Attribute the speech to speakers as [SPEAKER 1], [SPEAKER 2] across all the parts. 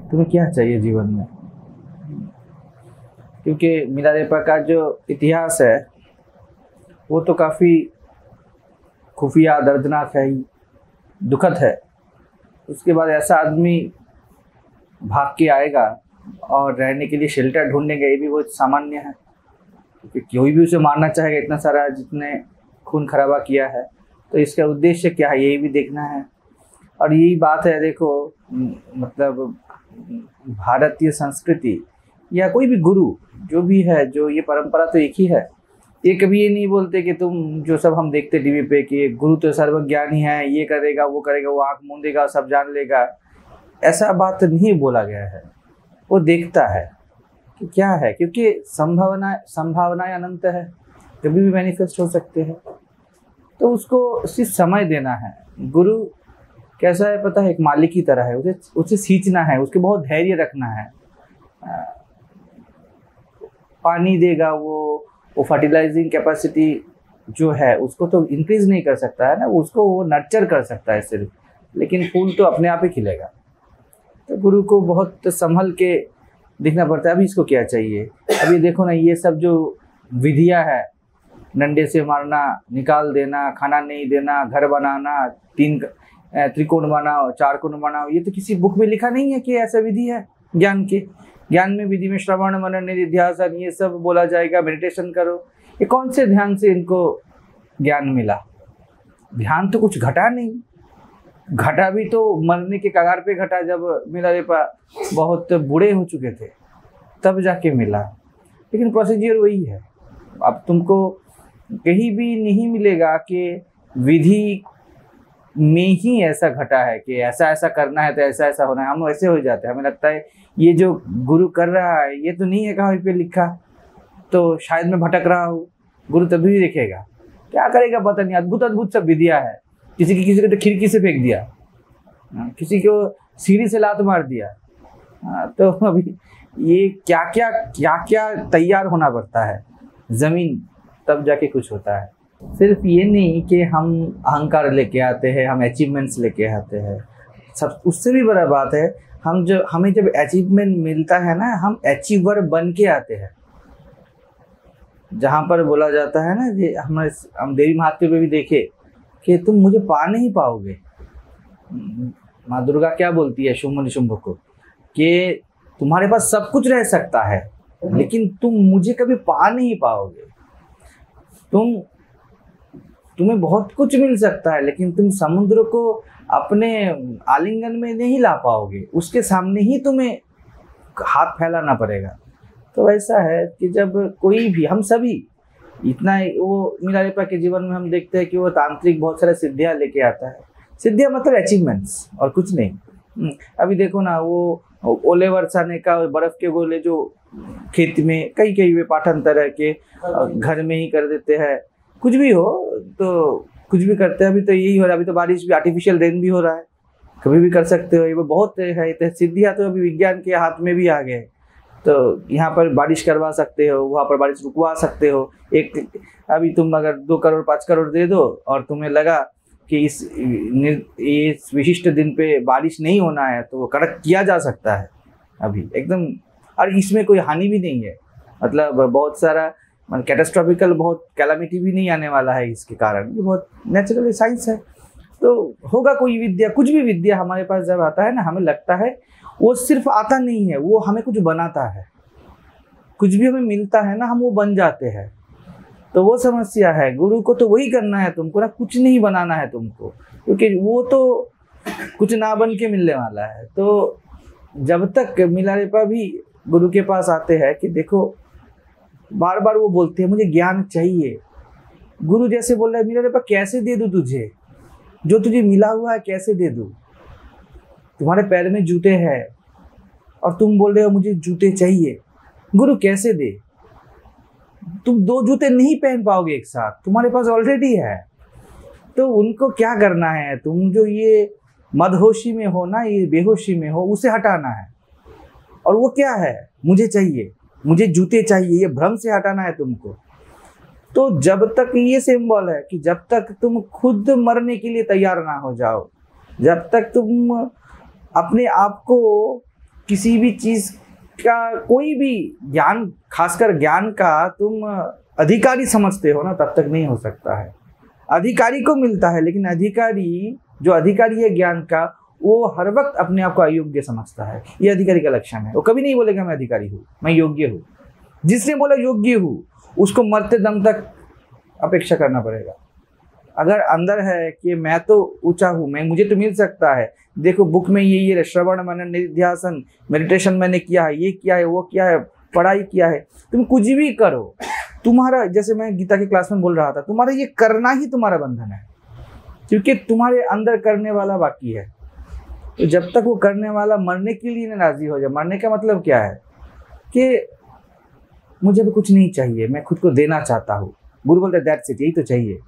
[SPEAKER 1] तुम्हें क्या चाहिए जीवन में? क्योंकि मिलारेपा का जो इतिहास है वो तो काफ़ी खुफिया, दर्दनाक है ही, दुखद है। उसके बाद ऐसा आदमी भाग के आएगा और रहने के लिए शेल्टर ढूंढेंगे, ये भी बहुत सामान्य है, क्योंकि कोई भी उसे मारना चाहेगा, इतना सारा जितने खून खराबा किया है। तो इसका उद्देश्य क्या है, यही भी देखना है। और यही बात है, देखो मतलब भारतीय संस्कृति या कोई भी गुरु जो भी है, जो ये परंपरा तो एक ही है। ये कभी ये नहीं बोलते कि तुम जो सब हम देखते टीवी पे कि गुरु तो सर्वज्ञानी है, ये करेगा, वो आँख मूंदेगा, सब जान लेगा, ऐसा बात नहीं बोला गया है। वो देखता है कि क्या है, क्योंकि संभावनाएं अनंत है, कभी भी मैनिफेस्ट हो सकते हैं। तो उसको सिर्फ समय देना है। गुरु कैसा है पता है, एक मालिक की तरह है, उसे सींचना है, उसके बहुत धैर्य रखना है। पानी देगा, वो फर्टिलाइजिंग कैपेसिटी जो है उसको तो इंक्रीज नहीं कर सकता है ना, उसको वो नर्चर कर सकता है सिर्फ, लेकिन फूल तो अपने आप ही खिलेगा। तो गुरु को बहुत संभल के दिखना पड़ता है। अभी इसको क्या चाहिए, अभी देखो ना, ये सब जो विधियां है, डंडे से मारना, निकाल देना, खाना नहीं देना, घर बनाना, 3 त्रिकोण बनाओ, 4 कोण बनाओ, ये तो किसी बुक में लिखा नहीं है कि ऐसा विधि है। ज्ञान में विधि में श्रवण मनन निधिध्यासन ये सब बोला जाएगा, मेडिटेशन करो। ये कौन से ध्यान से इनको ज्ञान मिला? ध्यान तो कुछ घटा नहीं, घटा भी तो मरने के कगार पे घटा, जब मिलारेपा बहुत बूढ़े हो चुके थे तब जाके मिला। लेकिन प्रोसीजर वही है। अब तुमको कहीं भी नहीं मिलेगा कि विधि में ही ऐसा घटा है कि ऐसा ऐसा करना है तो ऐसा ऐसा होना है। हम ऐसे हो जाते हैं, हमें लगता है ये जो गुरु कर रहा है ये तो नहीं है कहीं पे लिखा, तो शायद मैं भटक रहा हूँ। गुरु तभी भी देखेगा, क्या करेगा पता नहीं। अद्भुत अद्भुत सब विधियाँ है। किसी को तो खिड़की से फेंक दिया, किसी को सीढ़ी से लात मार दिया। तो अभी ये क्या क्या तैयार होना पड़ता है जमीन, तब जाके कुछ होता है। सिर्फ ये नहीं कि हम अहंकार लेके आते हैं, हम अचीवमेंट्स लेके आते हैं, सब उससे भी बड़ा बात है, हमें जब अचीवमेंट मिलता है ना, हम अचीवर बन के आते हैं। जहाँ पर बोला जाता है ना कि हम देवी महात्म्य पे भी देखे कि तुम मुझे पा नहीं पाओगे। माँ दुर्गा क्या बोलती है शुंभ निशुंभ को, कि तुम्हारे पास सब कुछ रह सकता है लेकिन तुम मुझे कभी पा नहीं पाओगे। तुम्हें बहुत कुछ मिल सकता है लेकिन तुम समुद्र को अपने आलिंगन में नहीं ला पाओगे, उसके सामने ही तुम्हें हाथ फैलाना पड़ेगा। तो ऐसा है कि जब कोई भी, हम सभी इतना, वो मिलारेपा के जीवन में हम देखते हैं कि वो तांत्रिक बहुत सारे सिद्धियाँ लेके आता है। सिद्धियाँ मतलब अचीवमेंट्स और कुछ नहीं। अभी देखो ना, वो ओले बरसाने का, बर्फ के गोले जो खेत में कई वे पाठांतर के घर में ही कर देते हैं। कुछ भी हो तो कुछ भी करते हैं। अभी तो यही हो रहा है, अभी तो बारिश भी, आर्टिफिशियल रेन भी हो रहा है, कभी भी कर सकते हो। ये बहुत है, तो सिद्धियाँ तो अभी विज्ञान के हाथ में भी आ गए। तो यहाँ पर बारिश करवा सकते हो, वहाँ पर बारिश रुकवा सकते हो। अभी तुम अगर 2 करोड़ 5 करोड़ दे दो और तुम्हें लगा कि इस विशिष्ट दिन पे बारिश नहीं होना है, तो वो कड़क किया जा सकता है अभी एकदम। और इसमें कोई हानि भी नहीं है, मतलब बहुत सारा कैटास्ट्रॉफिकल, बहुत कैलामिटी भी नहीं आने वाला है इसके कारण। ये बहुत नेचुरल साइंस है। तो होगा कोई विद्या, कुछ भी विद्या हमारे पास जब आता है ना, हमें लगता है वो सिर्फ आता नहीं है, वो हमें कुछ बनाता है। कुछ भी हमें मिलता है ना, हम वो बन जाते हैं। तो वो समस्या है। गुरु को तो वही करना है तुमको ना, कुछ नहीं बनाना है तुमको, क्योंकि वो तो कुछ ना बन के मिलने वाला है। तो जब तक मिलारेपा भी गुरु के पास आते हैं कि देखो, बार बार वो बोलते हैं मुझे ज्ञान चाहिए। गुरु जैसे बोल रहा है, मिलारेपा कैसे दे दूं तुझे, जो तुझे मिला हुआ है कैसे दे दूं? तुम्हारे पैर में जूते हैं और तुम बोल रहे हो मुझे जूते चाहिए। गुरु कैसे दे? तुम 2 जूते नहीं पहन पाओगे एक साथ, तुम्हारे पास ऑलरेडी है। तो उनको क्या करना है, तुम जो ये मदहोशी में हो ना, ये बेहोशी में हो, उसे हटाना है। और वो क्या है, मुझे चाहिए, मुझे जूते चाहिए, ये भ्रम से हटाना है तुमको। तो जब तक, ये सिंबल है कि जब तक तुम खुद मरने के लिए तैयार ना हो जाओ, जब तक तुम अपने आप को किसी भी चीज का, कोई भी ज्ञान, खासकर ज्ञान का तुम अधिकारी समझते हो ना, तब तक नहीं हो सकता है। अधिकारी को मिलता है, लेकिन अधिकारी, जो अधिकारी है ज्ञान का, वो हर वक्त अपने आप को अयोग्य समझता है। ये अधिकारी का लक्षण है। वो कभी नहीं बोलेगा मैं अधिकारी हूँ, मैं योग्य हूँ। जिसने बोला योग्य हूँ, उसको मरते दम तक अपेक्षा करना पड़ेगा। अगर अंदर है कि मैं तो ऊंचा हूँ, मैं, मुझे तो मिल सकता है, देखो बुक में ये श्रवण मनन निध्यासन मेडिटेशन मैंने किया है, ये किया है, वो किया है, पढ़ाई किया है, तुम कुछ भी करो, तुम्हारा, जैसे मैं गीता की क्लास में बोल रहा था, तुम्हारा ये करना ही तुम्हारा बंधन है, क्योंकि तुम्हारे अंदर करने वाला बाकी है। तो जब तक वो करने वाला मरने के लिए ना राजी हो जाए, मरने का मतलब क्या है कि मुझे भी कुछ नहीं चाहिए, मैं खुद को देना चाहता हूँ, गुरु बोलते दैट्स इट, यही तो चाहिए,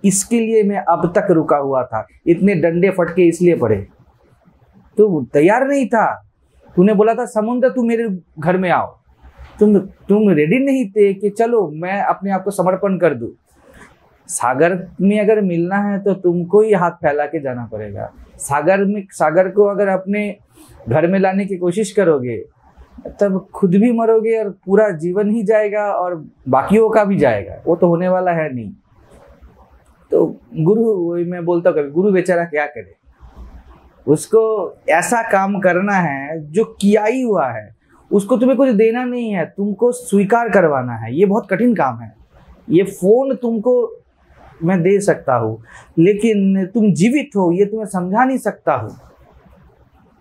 [SPEAKER 1] इसके लिए मैं अब तक रुका हुआ था, इतने डंडे फटके इसलिए पड़े, तो तैयार नहीं था, तूने बोला था समुद्र तू मेरे घर में आओ, तुम रेडी नहीं थे कि चलो मैं अपने आप को समर्पण कर दूं। सागर में अगर मिलना है तो तुमको ही हाथ फैला के जाना पड़ेगा। सागर को अगर अपने घर में लाने की कोशिश करोगे तब खुद भी मरोगे और पूरा जीवन ही जाएगा और बाकियों का भी जाएगा, वो तो होने वाला है नहीं। तो गुरु, मैं बोलता हूँ कभी, गुरु बेचारा क्या करे, उसको ऐसा काम करना है जो किया ही हुआ है, उसको तुम्हें कुछ देना नहीं है, तुमको स्वीकार करवाना है। ये बहुत कठिन काम है। ये फोन तुमको मैं दे सकता हूँ, लेकिन तुम जीवित हो ये तुम्हें समझा नहीं सकता हूँ।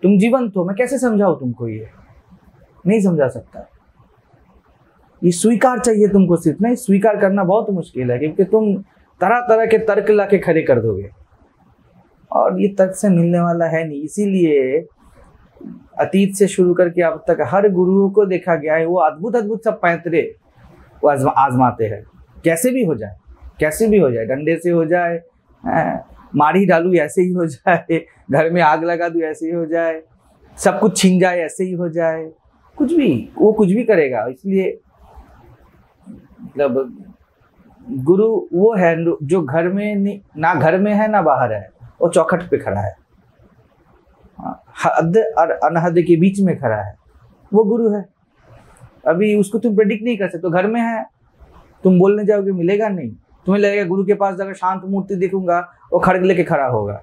[SPEAKER 1] तुम जीवंत हो, मैं कैसे समझाऊँ तुमको, ये नहीं समझा सकता। ये स्वीकार चाहिए तुमको, सिर्फ नहीं, स्वीकार करना बहुत मुश्किल है, क्योंकि तुम तरह तरह के तर्क ला के खड़े कर दोगे और ये तर्क से मिलने वाला है नहीं। इसीलिए अतीत से शुरू करके अब तक हर गुरुओं को देखा गया है, वो अद्भुत अद्भुत सब पैंतरे वो आजमाते हैं, कैसे भी हो जाए, कैसे भी हो जाए, डंडे से हो जाए, मार ही डालू ऐसे ही हो जाए, घर में आग लगा दूं ऐसे ही हो जाए, सब कुछ छीन जाए ऐसे ही हो जाए, कुछ भी, वो कुछ भी करेगा। इसलिए मतलब गुरु वो है जो घर में ना घर में है ना बाहर है, वो चौखट पे खड़ा है, हद और अनहद के बीच में खड़ा है, वो गुरु है। अभी उसको तुम प्रेडिक्ट नहीं कर सकते। तो घर में है, तुम बोलने जाओगे मिलेगा नहीं, तुम्हें लगेगा गुरु के पास जाकर शांत मूर्ति देखूंगा, वो खड़ग लेके खड़ा होगा।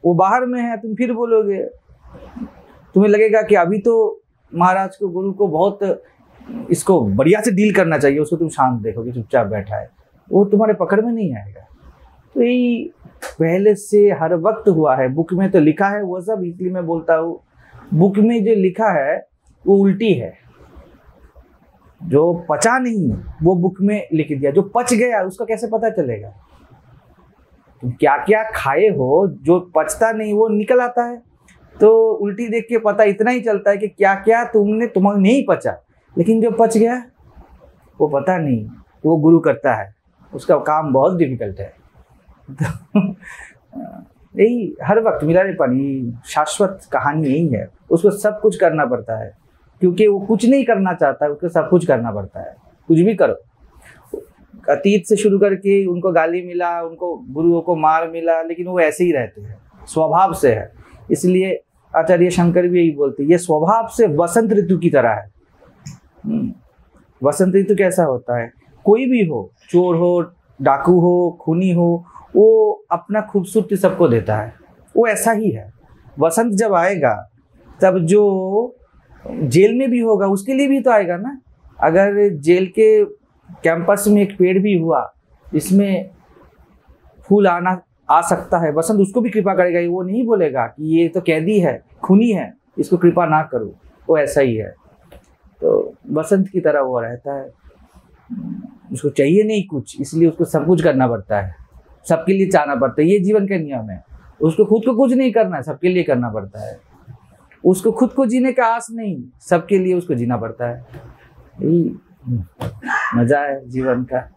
[SPEAKER 1] वो बाहर में है, तुम फिर बोलोगे, तुम्हें लगेगा कि अभी तो महाराज को, गुरु को बहुत इसको बढ़िया से डील करना चाहिए, उसको तुम शांत देखोगे, चुपचाप बैठा है, वो तुम्हारे पकड़ में नहीं आएगा। तो यही पहले से हर वक्त हुआ है, बुक में तो लिखा है वो सब, इसलिए मैं बोलता हूँ बुक में जो लिखा है वो उल्टी है, जो पचा नहीं वो बुक में लिख दिया, जो पच गया उसका कैसे पता चलेगा? तुम क्या क्या खाए हो, जो पचता नहीं वो निकल आता है। तो उल्टी देख के पता इतना ही चलता है कि क्या क्या तुम्हें नहीं पचा, लेकिन जो पच गया वो पता नहीं, वो गुरु करता है, उसका काम बहुत डिफिकल्ट है। यही हर वक्त मिला नहीं पानी, शाश्वत कहानी यही है। उसको सब कुछ करना पड़ता है, क्योंकि वो कुछ नहीं करना चाहता, उसको सब कुछ करना पड़ता है। कुछ भी करो, अतीत से शुरू करके उनको गाली मिला, उनको गुरुओं को मार मिला, लेकिन वो ऐसे ही रहते हैं, स्वभाव से है। इसलिए आचार्य शंकर भी यही बोलते हैं, ये स्वभाव से वसंत ऋतु की तरह है। वसंत ऋतु कैसा होता है? कोई भी हो, चोर हो, डाकू हो, खूनी हो, वो अपना खूबसूरती सबको देता है, वो ऐसा ही है। वसंत जब आएगा तब जो जेल में भी होगा उसके लिए भी तो आएगा ना। अगर जेल के कैंपस में एक पेड़ भी हुआ, इसमें फूल आ सकता है, वसंत उसको भी कृपा करेगा। वो नहीं बोलेगा कि ये तो कैदी है, खूनी है, इसको कृपा ना करो। वो ऐसा ही है। तो वसंत की तरह वो रहता है, उसको चाहिए नहीं कुछ, इसलिए उसको सब कुछ करना पड़ता है, सबके लिए चाहना पड़ता है। ये जीवन का नियम है। उसको खुद को कुछ नहीं करना है, सबके लिए करना पड़ता है। उसको खुद को जीने का आस नहीं, सबके लिए उसको जीना पड़ता है। यही मजा है जीवन का।